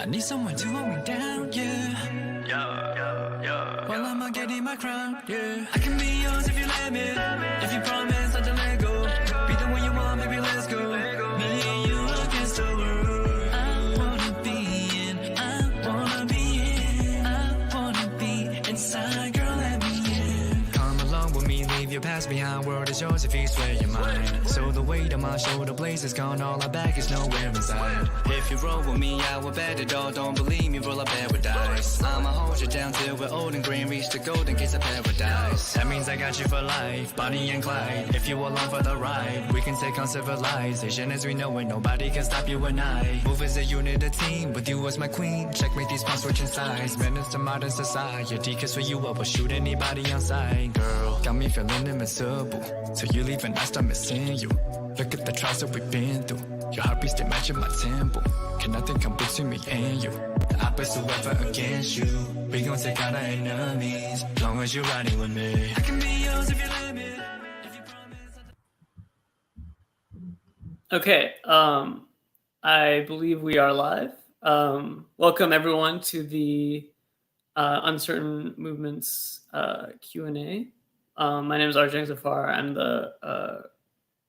I need someone to hold me down, yeah. While I'm getting my crown, yeah. I can be yours if you let me. If you promise not to let go. Be the one you want, baby, let's go. Me and you against the world. I wanna be in, I wanna be in, I wanna be inside, girl, let me in. Come along with me, leave your past behind. World is yours if you swear your mind. So the weight on my shoulder blades is gone, all I back is nowhere inside. If you roll with me, I will bet it all. Don't believe me, roll a paradise. I'ma hold you down till we're old and green, reach the golden gates of paradise. That means I got you for life, Bonnie and Clyde. If you along for the ride, we can take on civilization as we know it. Nobody can stop you and I. Move as a unit, a team, with you as my queen. Checkmate these pawns switching sides. Menace to modern society, cause for you I will shoot anybody on sight. Girl, got me feeling invincible. So you leaving, I start missing you. Look at the trials that we've been through. Your heartbeats still matching my tempo. Can nothing come between me and you? The opposite ever against you. We gon' take out our enemies, long as you're riding with me. I can be yours if you let me. If you promise. Okay, I believe we are live. Welcome everyone to the Uncertain Movements Q&A. My name is Arjun Zafar. I'm the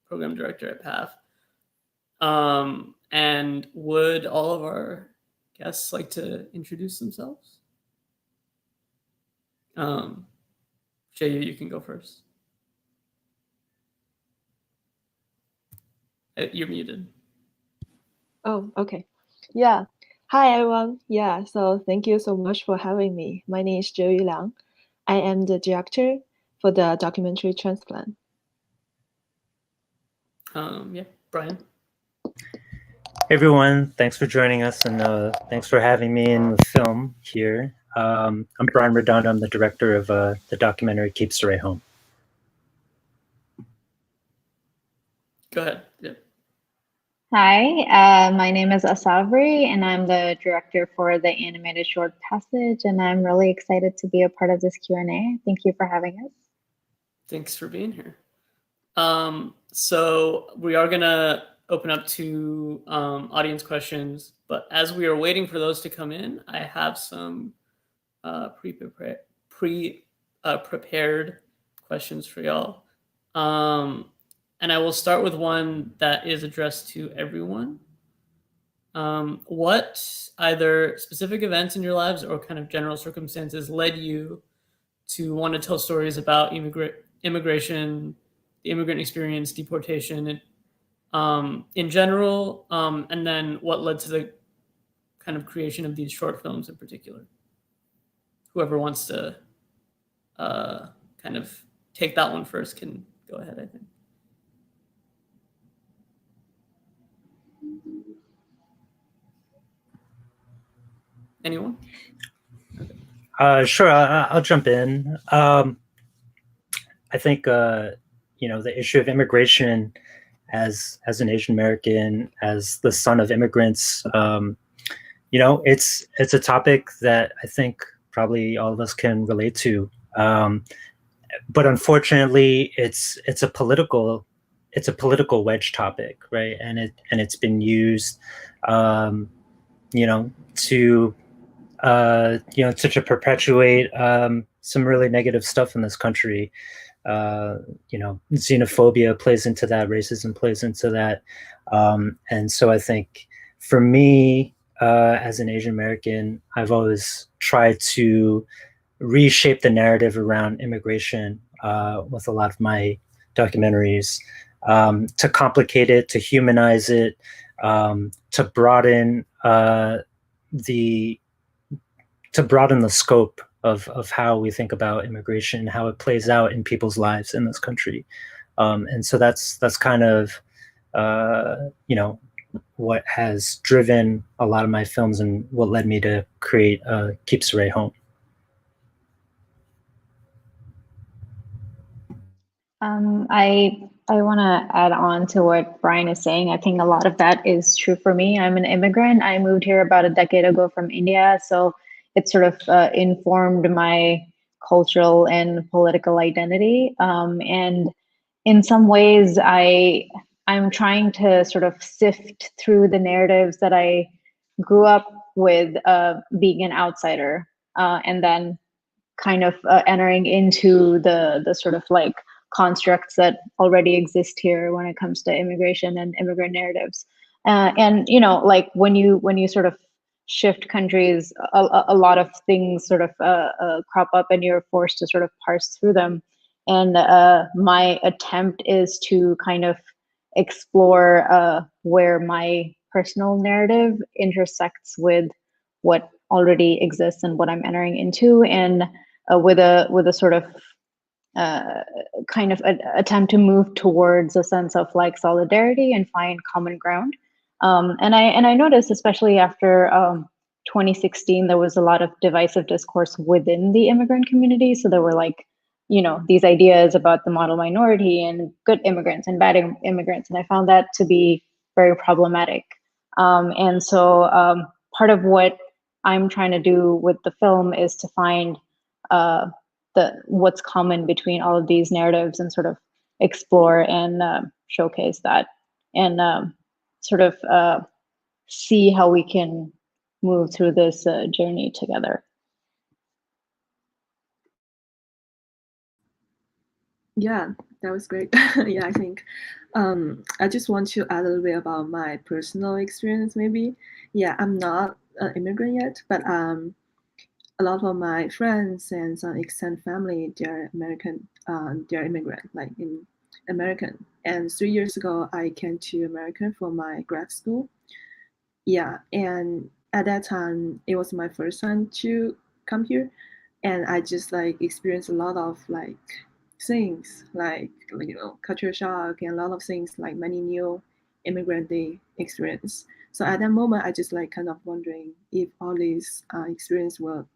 program director at PATH. And would all of our guests like to introduce themselves? Jay, you can go first. You're muted. Oh, okay. Yeah. Hi, everyone. Yeah, so thank you so much for having me. My name is Zhou Liang. I am the director for the documentary Transplant. Yeah, Brian. Hey everyone, thanks for joining us and thanks for having me in the film here. I'm Brian Redondo. I'm the director of the documentary Keeps the Ray Home. Go ahead. Yeah. Hi, my name is Asavri, and I'm the director for the animated short Passage, and I'm really excited to be a part of this Q&A. Thank you for having us. Thanks for being here. So we are gonna open up to audience questions, but as we are waiting for those to come in, I have some prepared questions for y'all. And I will start with one that is addressed to everyone. What either specific events in your lives or kind of general circumstances led you to want to tell stories about immigration, the immigrant experience, deportation, and in general, and then what led to the kind of creation of these short films in particular? Whoever wants to kind of take that one first can go ahead, I think. Anyone? Sure, I'll jump in. I think the issue of immigration as an Asian American, as the son of immigrants, it's a topic that I think probably all of us can relate to. But unfortunately, it's a political wedge topic, right? And it's been used, to perpetuate some really negative stuff in this country. Xenophobia plays into that, racism plays into that. And so I think for me, as an Asian American, I've always tried to reshape the narrative around immigration with a lot of my documentaries, to complicate it, to humanize it, to broaden the scope of how we think about immigration, how it plays out in people's lives in this country. And so that's kind of, what has driven a lot of my films and what led me to create Keeps the Ray Home. I want to add on to what Brian is saying. I think a lot of that is true for me. I'm an immigrant. I moved here about a decade ago from India, so it sort of informed my cultural and political identity. And in some ways, I'm trying to sort of sift through the narratives that I grew up with being an outsider, and then kind of entering into the sort of like constructs that already exist here when it comes to immigration and immigrant narratives. And you know, like when you sort of shift countries, a lot of things sort of crop up, and you're forced to sort of parse through them. And my attempt is to kind of explore where my personal narrative intersects with what already exists and what I'm entering into, and with a sort of kind of attempt to move towards a sense of like solidarity and find common ground. And I noticed, especially after 2016, there was a lot of divisive discourse within the immigrant community. So there were like, you know, these ideas about the model minority and good immigrants and bad immigrants, and I found that to be very problematic. And so part of what I'm trying to do with the film is to find what's common between all of these narratives, and sort of explore and showcase that, and sort of see how we can move through this journey together. Yeah, that was great. Yeah, I think I just want to add a little bit about my personal experience, maybe. Yeah, I'm not an immigrant yet, but a lot of my friends and some extended family, they're American, they're immigrant, like in American. And 3 years ago, I came to America for my grad school. Yeah, and at that time, it was my first time to come here, and I just like experienced a lot of like things, like you know, culture shock, and a lot of things like many new immigrant they experience. So at that moment, I just like kind of wondering if all these experience will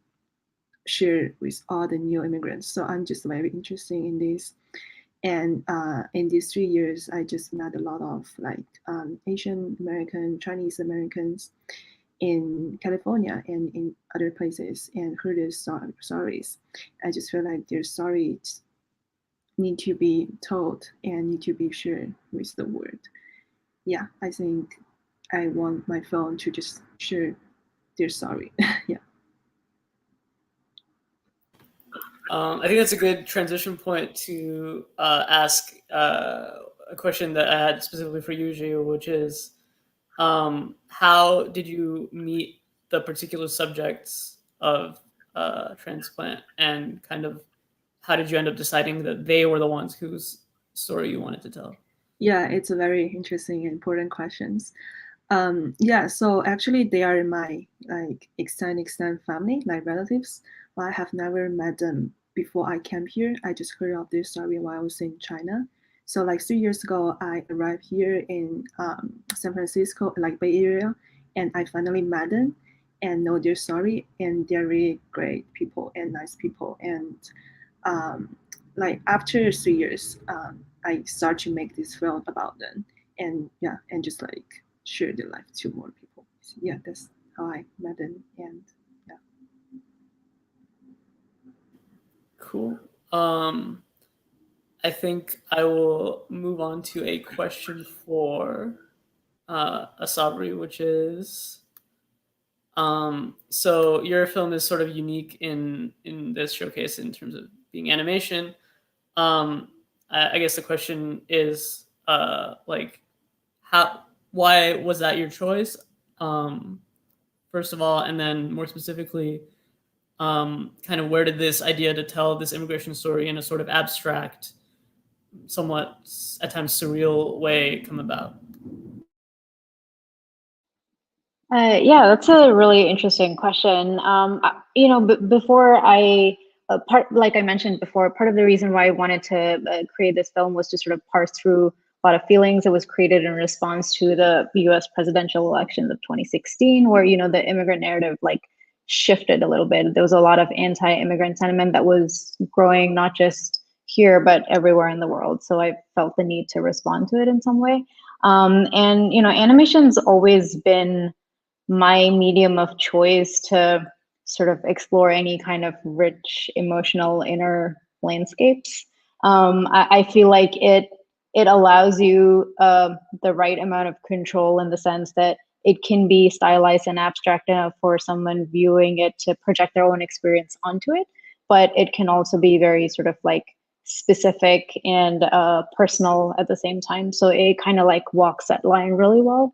share with all the new immigrants. So I'm just very interested in this. And in these 3 years, I just met a lot of like Asian American, Chinese Americans in California and in other places, and heard their stories. I just feel like their stories need to be told and need to be shared with the world. Yeah, I think I want my film to just share their story. Yeah. I think that's a good transition point to ask a question that I had specifically for you, Gio, which is how did you meet the particular subjects of transplant, and kind of how did you end up deciding that they were the ones whose story you wanted to tell? Yeah, it's a very interesting and important questions. Yeah, so actually they are my like extended family, like relatives, but I have never met them before I came here. I just heard of their story while I was in China. So like 3 years ago, I arrived here in San Francisco, like Bay Area, and I finally met them and know their story, and they're really great people and nice people. And um, like after 3 years, I start to make this film about them, and yeah, and just like share their life to more people. So, yeah, that's how I met them, and yeah. Cool. I think I will move on to a question for Asabri, which is so your film is sort of unique in this showcase in terms of being animation. I guess the question is like why was that your choice? First of all, and then more specifically, kind of where did this idea to tell this immigration story in a sort of abstract, somewhat at times surreal way come about? Yeah, that's a really interesting question. You know, before like I mentioned before, part of the reason why I wanted to create this film was to sort of parse through a lot of feelings. It was created in response to the U.S. presidential elections of 2016, where, you know, the immigrant narrative like shifted a little bit. There was a lot of anti-immigrant sentiment that was growing, not just here, but everywhere in the world. So I felt the need to respond to it in some way. And, you know, animation's always been my medium of choice to sort of explore any kind of rich emotional inner landscapes. I feel like it allows you the right amount of control, in the sense that it can be stylized and abstract enough for someone viewing it to project their own experience onto it, but it can also be very sort of like specific and personal at the same time. So it kind of like walks that line really well.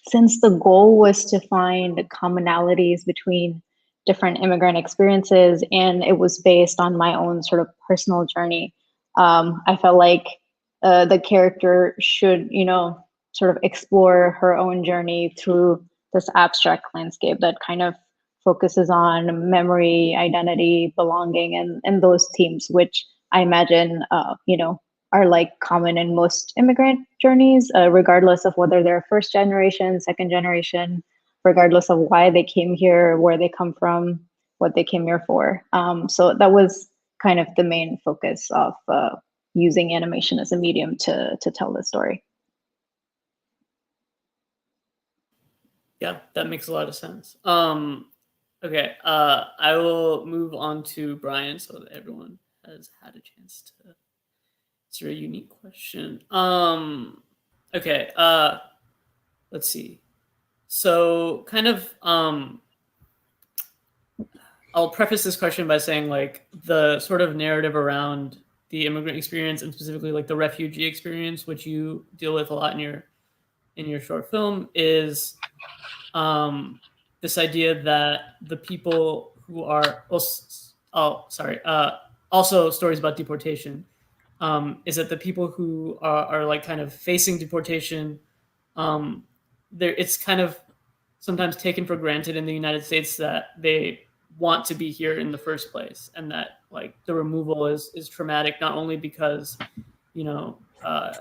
Since the goal was to find commonalities between different immigrant experiences and it was based on my own sort of personal journey, I felt like the character should, you know, sort of explore her own journey through this abstract landscape that kind of focuses on memory, identity, belonging, and those themes, which I imagine, you know, are like common in most immigrant journeys, regardless of whether they're first generation, second generation, regardless of why they came here, where they come from, what they came here for. So that was kind of the main focus of using animation as a medium to tell the story. Yeah, that makes a lot of sense. Okay, I will move on to Brian so that everyone has had a chance to answer a unique question. Okay, let's see. So kind of, I'll preface this question by saying like the sort of narrative around the immigrant experience and specifically like the refugee experience, which you deal with a lot in your short film, is this idea that the people who are also stories about deportation, is that the people who are like kind of facing deportation, it's kind of sometimes taken for granted in the United States that they want to be here in the first place, and that like the removal is traumatic, not only because, you know,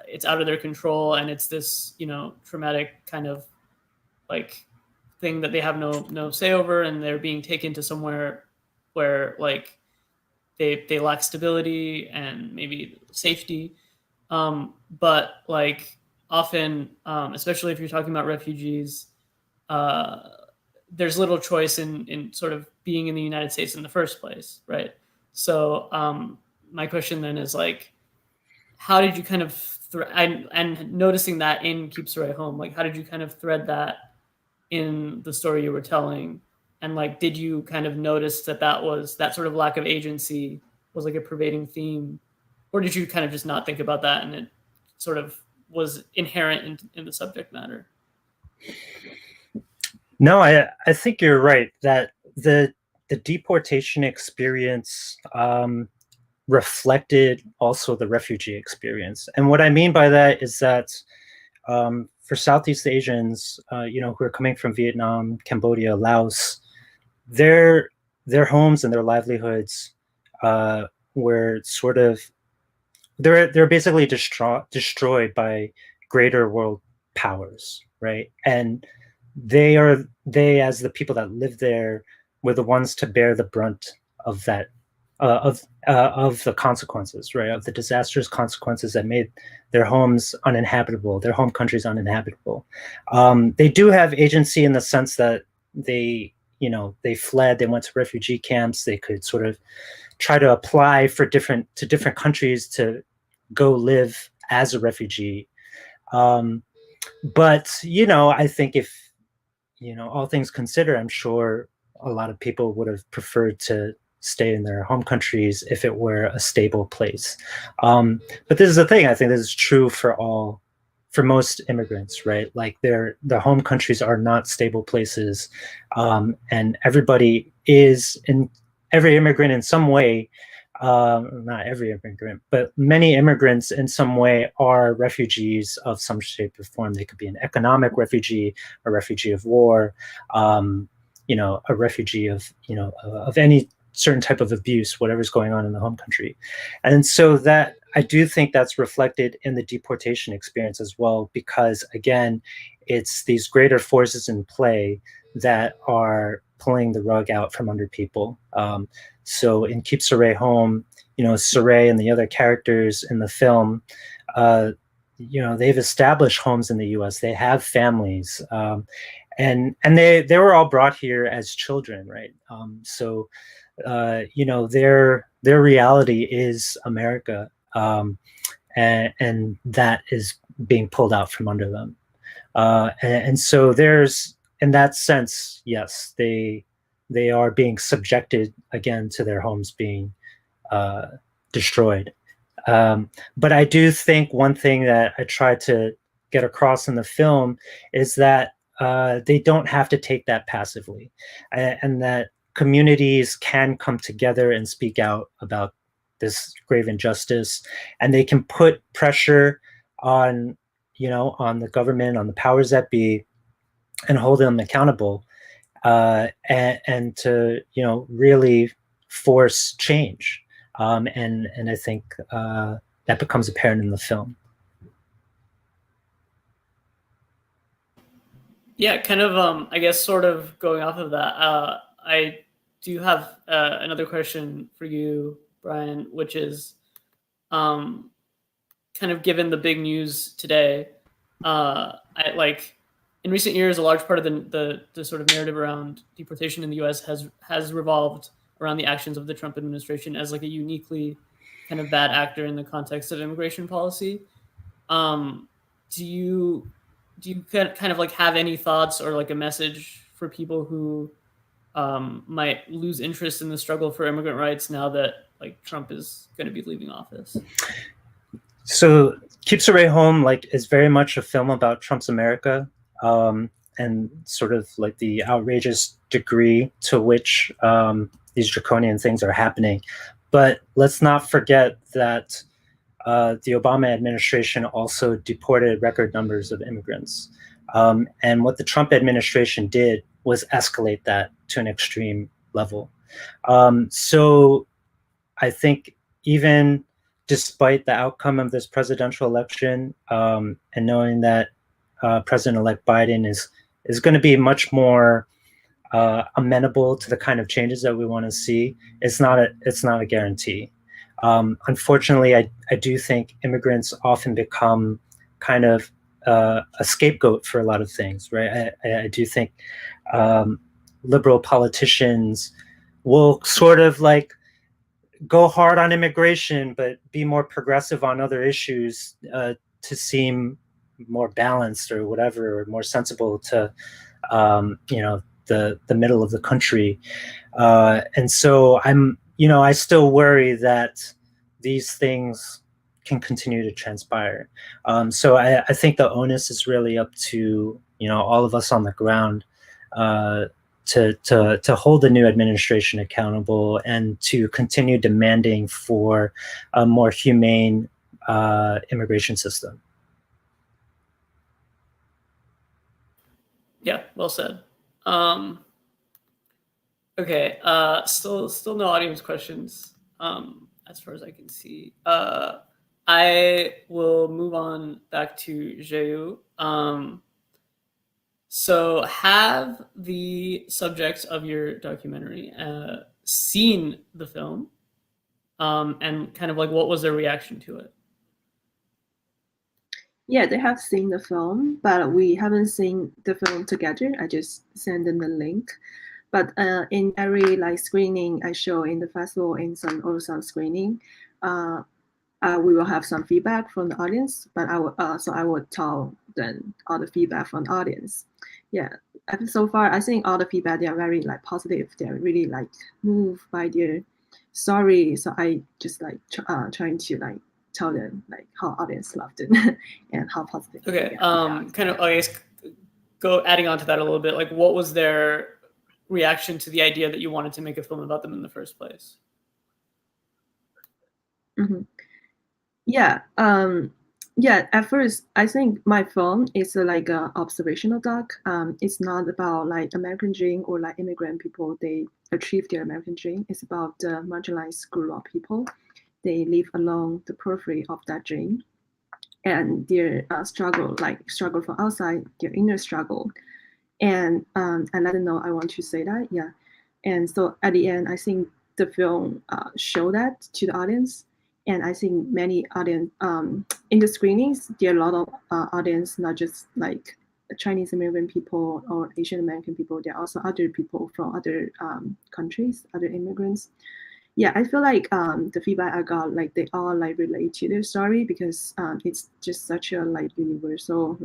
it's out of their control and it's this, you know, traumatic kind of like thing that they have no say over, and they're being taken to somewhere where like they lack stability and maybe safety, but like often, especially if you're talking about refugees, there's little choice in sort of being in the United States in the first place, right? So my question then is like, how did you kind of and noticing that in Keeps Ray Home, like how did you kind of thread that in the story you were telling? And like, did you kind of notice that sort of lack of agency was like a pervading theme, or did you kind of just not think about that and it sort of was inherent in the subject matter? No, I think you're right that the deportation experience reflected also the refugee experience. And what I mean by that is that for Southeast Asians, you know, who are coming from Vietnam, Cambodia, Laos, their homes and their livelihoods were sort of they're basically destroyed by greater world powers, right? And they as the people that live there were the ones to bear the brunt of that of the consequences, right? Of the disastrous consequences that made their homes uninhabitable, their home countries uninhabitable. They do have agency in the sense that they fled, they went to refugee camps, they could sort of try to apply to different countries to go live as a refugee. But, you know, I think if, you know, all things considered, I'm sure a lot of people would have preferred to stay in their home countries if it were a stable place. But this is the thing, I think this is true for most immigrants, right? Like their home countries are not stable places. And every immigrant in some way, not every immigrant, but many immigrants in some way are refugees of some shape or form. They could be an economic refugee, a refugee of war, you know, a refugee of, you know, of any certain type of abuse, whatever's going on in the home country. And so that I do think that's reflected in the deportation experience as well, because again, it's these greater forces in play that are pulling the rug out from under people. So in Keep Saray Home, you know, Saray and the other characters in the film, you know, they've established homes in the US, they have families, and they were all brought here as children, right? So you know, their reality is America, and that is being pulled out from under them. And so there's, in that sense, yes, they are being subjected again to their homes being destroyed. But I do think one thing that I tried to get across in the film is that they don't have to take that passively, and that communities can come together and speak out about this grave injustice, and they can put pressure on, on the government, on the powers that be, and hold them accountable, and to really force change. And I think that becomes apparent in the film. Yeah, kind of. I guess sort of going off of that, I do have another question for you, Brian, which is, kind of given the big news today. In recent years, a large part of the sort of narrative around deportation in the U.S. has revolved around the actions of the Trump administration as like a uniquely kind of bad actor in the context of immigration policy. Do you kind of like have any thoughts or like a message for people who might lose interest in the struggle for immigrant rights now that like Trump is going to be leaving office? So Keeps Away Home is very much a film about Trump's America, and sort of like the outrageous degree to which these draconian things are happening. But let's not forget that the Obama administration also deported record numbers of immigrants. And what the Trump administration did was escalate that to an extreme level. So I think even despite the outcome of this presidential election, and knowing that President-elect Biden is going to be much more amenable to the kind of changes that we want to see, it's not a guarantee. Unfortunately, I do think immigrants often become kind of a scapegoat for a lot of things, right? I do think liberal politicians will sort of go hard on immigration, but be more progressive on other issues to seem more balanced or whatever, or more sensible to the middle of the country. And so I still worry that these things can continue to transpire. So I think the onus is really up to all of us on the ground to hold the new administration accountable and to continue demanding for a more humane immigration system. Yeah, well said. Okay, still no audience questions, as far as I can see. I will move on back to Jeyu. So have the subjects of your documentary seen the film? And kind of what was their reaction to it? Yeah, they have seen the film, but we haven't seen the film together. I just send them the link. But in every screening I show in the festival, in some screening, we will have some feedback from the audience. But I would tell them all the feedback from the audience. Yeah, so far I think all the feedback, they are very positive. They are really moved by their story. So I just trying to tell them how audience loved it and how positive. Okay, kind of I guess adding on to that a little bit. What was their reaction to the idea that you wanted to make a film about them in the first place? Mm-hmm. Yeah. Yeah, at first I think my film is a observational doc. It's not about American dream or immigrant people, they achieve their American dream. It's about the marginalized group of people. They live along the periphery of that dream, and their struggle from outside, their inner struggle. And I let them know I want to say that. Yeah. And so at the end, I think the film show that to the audience. And I think many audience in the screenings, there are a lot of audience, not just Chinese American people or Asian American people. There are also other people from other countries, other immigrants. Yeah, I feel the feedback I got, they all relate to their story, because it's just such a universal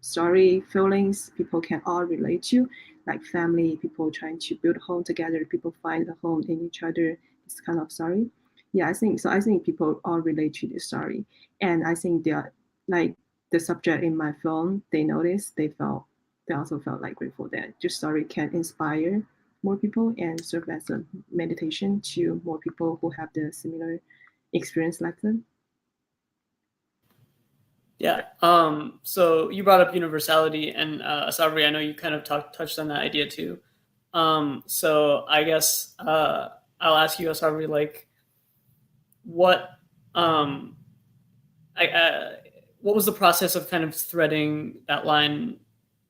story, feelings people can all relate to, like family, people trying to build a home together, people find a home in each other, this kind of story. Yeah, I think so. I think people all relate to this story, and I think they are like the subject in my film. They noticed, they also felt like grateful that this story can inspire more people and serve as a meditation to more people who have the similar experience like them. Yeah. So you brought up universality, and Sabri, I know you kind of touched on that idea too. So I guess I'll ask you, Sabri, like, what what was the process of kind of threading that line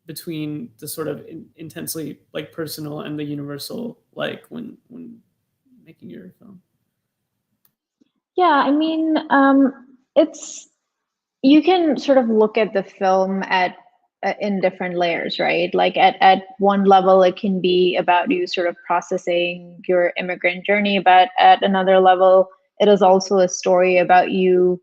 between the sort of intensely like personal and the universal, like when making your film? Yeah, I mean, it's you can sort of look at the film at in different layers, right? Like at one level, it can be about you sort of processing your immigrant journey, but at another level, it is also a story about you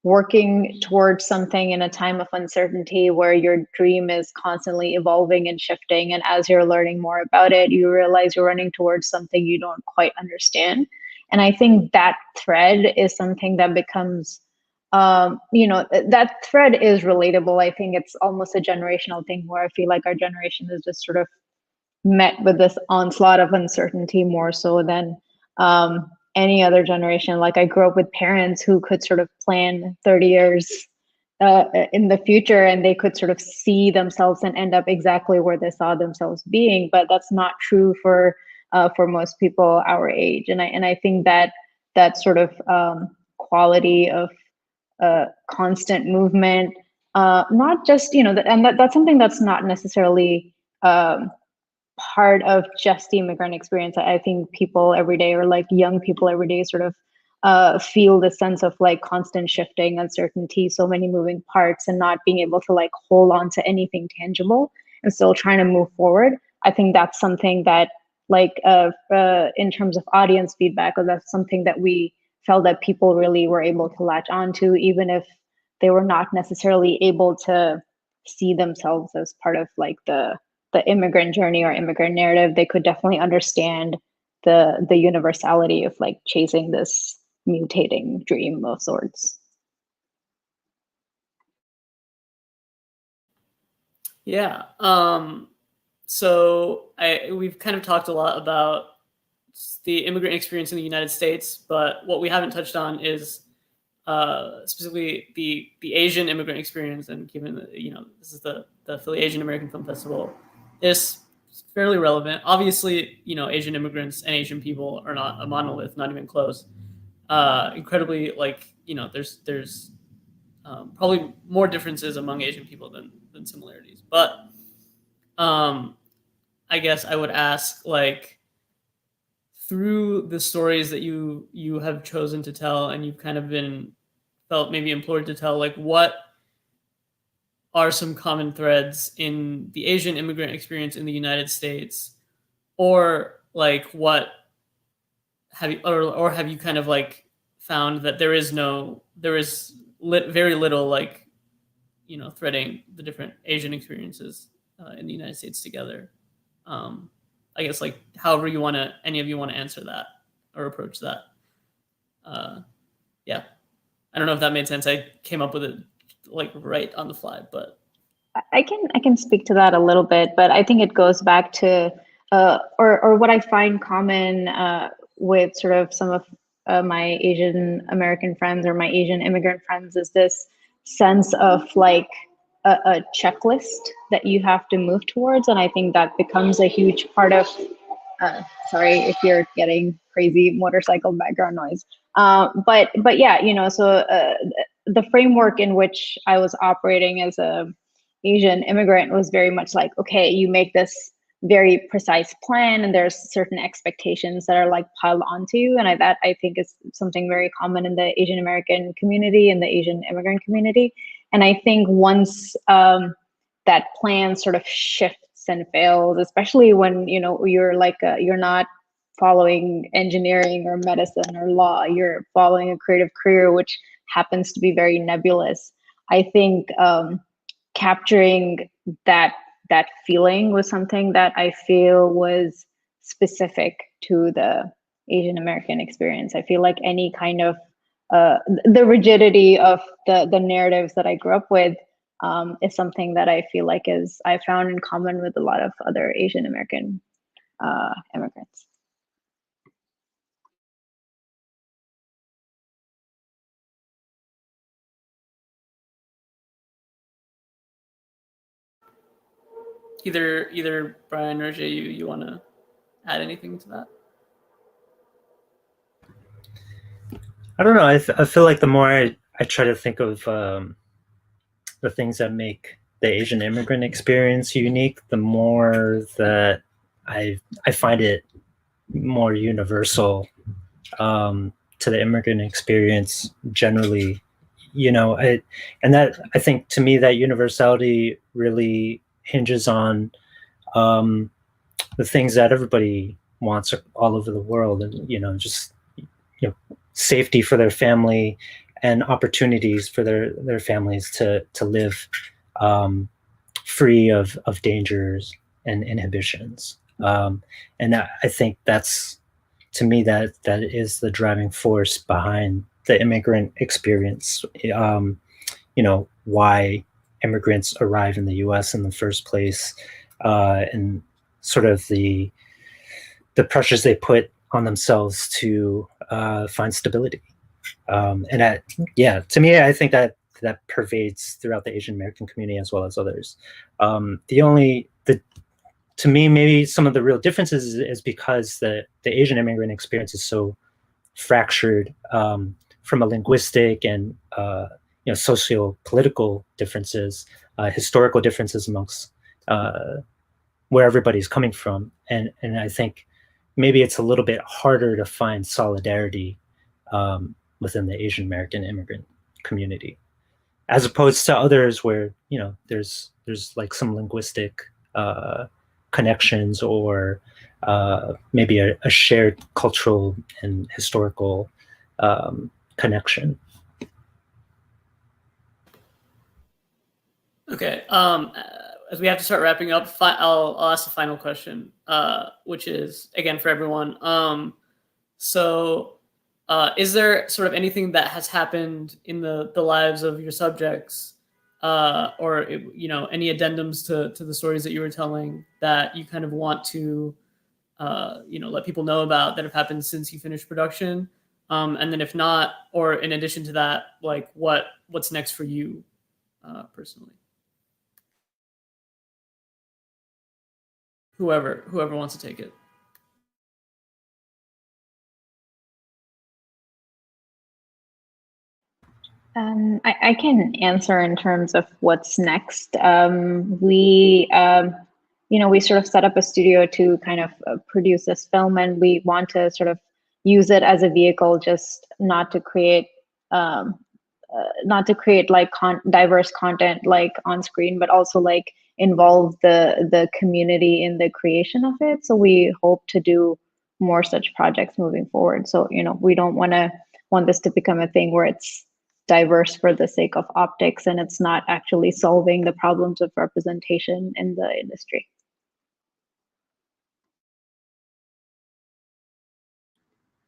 working towards something in a time of uncertainty where your dream is constantly evolving and shifting. And as you're learning more about it, you realize you're running towards something you don't quite understand. And I think that thread is something that becomes, that thread is relatable. I think it's almost a generational thing where I feel like our generation is just sort of met with this onslaught of uncertainty more so than any other generation. Like I grew up with parents who could sort of plan 30 years in the future, and they could sort of see themselves and end up exactly where they saw themselves being. But that's not true for most people our age. And I think that that sort of quality of constant movement, not just that's something that's not necessarily part of just the immigrant experience. I think people every day, or like young people every day, sort of feel the sense of like constant shifting, uncertainty, so many moving parts, and not being able to like hold on to anything tangible and still trying to move forward. I think that's something that like in terms of audience feedback, or that's something that we felt that people really were able to latch onto, even if they were not necessarily able to see themselves as part of like the immigrant journey or immigrant narrative. They could definitely understand the universality of like chasing this mutating dream of sorts. Yeah. So we've kind of talked a lot about the immigrant experience in the United States, but what we haven't touched on is specifically the Asian immigrant experience. And given that, this is the Philly Asian American Film Festival, it's fairly relevant. Obviously, Asian immigrants and Asian people are not a monolith, not even close. Incredibly, there's probably more differences among Asian people than similarities. But I guess I would ask, like, through the stories that you have chosen to tell, and you've kind of been felt maybe implored to tell, like, what are some common threads in the Asian immigrant experience in the United States, or like what have you or have you kind of like found that there is very little, like, threading the different Asian experiences in the United States together? I guess, like, however any of you want to answer that or approach that. Yeah, I don't know if that made sense. I came up with it like right on the fly, but I can speak to that a little bit, but I think it goes back to or what I find common with sort of some of my Asian American friends or my Asian immigrant friends is this sense of like a checklist that you have to move towards, and I think that becomes a huge part of. Sorry if you're getting crazy motorcycle background noise, but yeah, so the framework in which I was operating as a Asian immigrant was very much like, okay, you make this very precise plan, and there's certain expectations that are like piled onto you, and that I think is something very common in the Asian American community and the Asian immigrant community. And I think once that plan sort of shifts and fails, especially when you're like you're not following engineering or medicine or law, you're following a creative career which happens to be very nebulous. I think capturing that feeling was something that I feel was specific to the Asian American experience. I feel like any kind of the rigidity of the narratives that I grew up with is something that I feel like I found in common with a lot of other Asian American immigrants. Either Brian or Jay, you want to add anything to that? I don't know. I feel like the more I try to think of the things that make the Asian immigrant experience unique, the more that I find it more universal to the immigrant experience generally. And that I think to me that universality really hinges on the things that everybody wants all over the world, and just safety for their family and opportunities for their families to live free of dangers and inhibitions. And I think that's, to me, that is the driving force behind the immigrant experience. Why immigrants arrive in the U.S. in the first place, and sort of the pressures they put on themselves to find stability. To me, I think that pervades throughout the Asian American community as well as others. To me, maybe some of the real differences is because the Asian immigrant experience is so fractured from a linguistic and socio-political differences, historical differences amongst where everybody's coming from, and I think maybe it's a little bit harder to find solidarity within the Asian American immigrant community, as opposed to others where there's like some linguistic connections, or maybe a shared cultural and historical connection. Okay. As we have to start wrapping up, I'll ask the final question, which is again for everyone. Is there sort of anything that has happened in the lives of your subjects, or any addendums to the stories that you were telling that you kind of want to let people know about that have happened since you finished production? And then if not, or in addition to that, like what's next for you personally? Whoever wants to take it. I can answer in terms of what's next. We sort of set up a studio to kind of produce this film, and we want to sort of use it as a vehicle, just not to create like diverse content like on screen, but also like involve the community in the creation of it. So we hope to do more such projects moving forward. So we don't want this to become a thing where it's diverse for the sake of optics and it's not actually solving the problems of representation in the industry.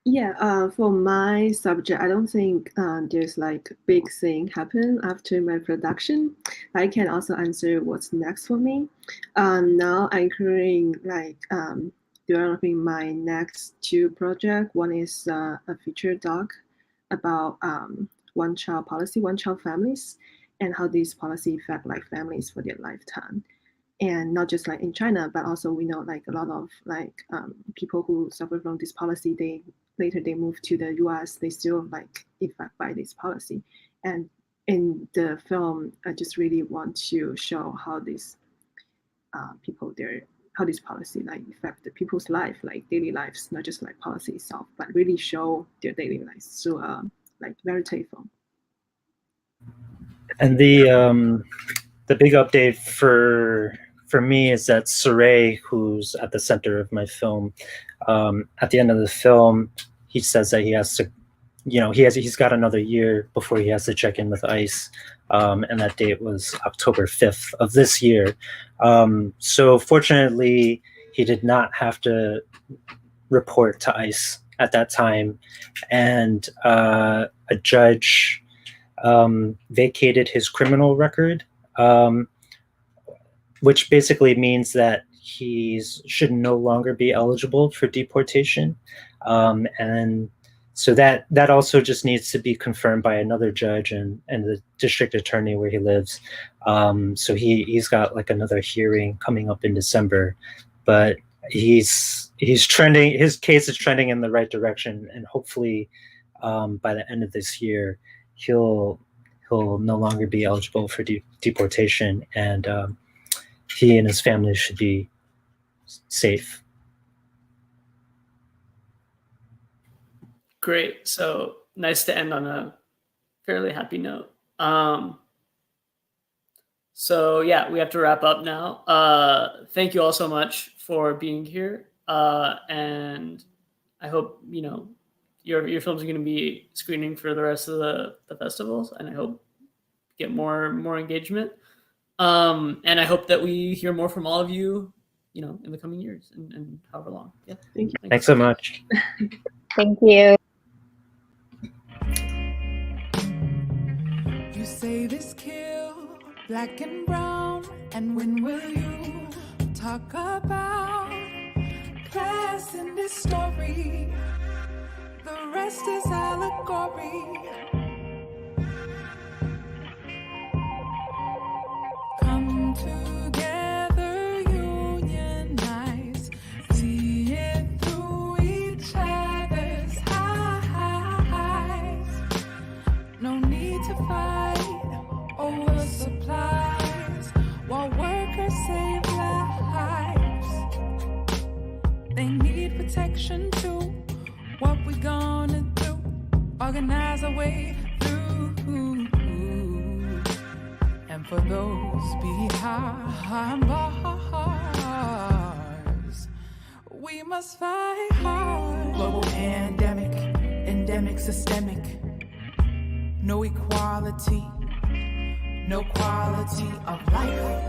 Yeah, for my subject, I don't think there's like big thing happen after my production. I can also answer what's next for me. Now I'm currently developing my next two project. One is a feature doc about one child policy, one child families, and how these policy affect like families for their lifetime. And not just like in China, but also we know like a lot of like people who suffer from this policy, they move to the US, they still like affected by this policy. And in the film, I just really want to show how these how this policy like affect the people's life, like daily lives, not just like policy itself, but really show their daily lives through like verite film. And the big update for me is that Saray, who's at the center of my film, at the end of the film, he says that he has to he's got another year before he has to check in with ICE, and that date was October 5th of this year. So fortunately, he did not have to report to ICE at that time, and a judge vacated his criminal record, which basically means that he should no longer be eligible for deportation. And so that also just needs to be confirmed by another judge and the district attorney where he lives. So he's got like another hearing coming up in December, but he's trending. His case is trending in the right direction, and hopefully by the end of this year, he'll no longer be eligible for deportation, and he and his family should be safe. Great. So nice to end on a fairly happy note. So yeah, we have to wrap up now. Thank you all so much for being here. And I hope, your films are going to be screening for the rest of the festivals, and I hope get more engagement. And I hope that we hear more from all of you, in the coming years and however long. Yeah. Thank you. Thanks so much. Thank you. You say this kill, black and brown, and when will you talk about class in this story? The rest is allegory. Come together, unionize, see it through each other's eyes. No need to fight over supplies while workers save lives. They need protection too. What we gonna do? Organize a way through. And for those behind bars, we must fight hard. Global pandemic, endemic, systemic. No equality, no quality of life.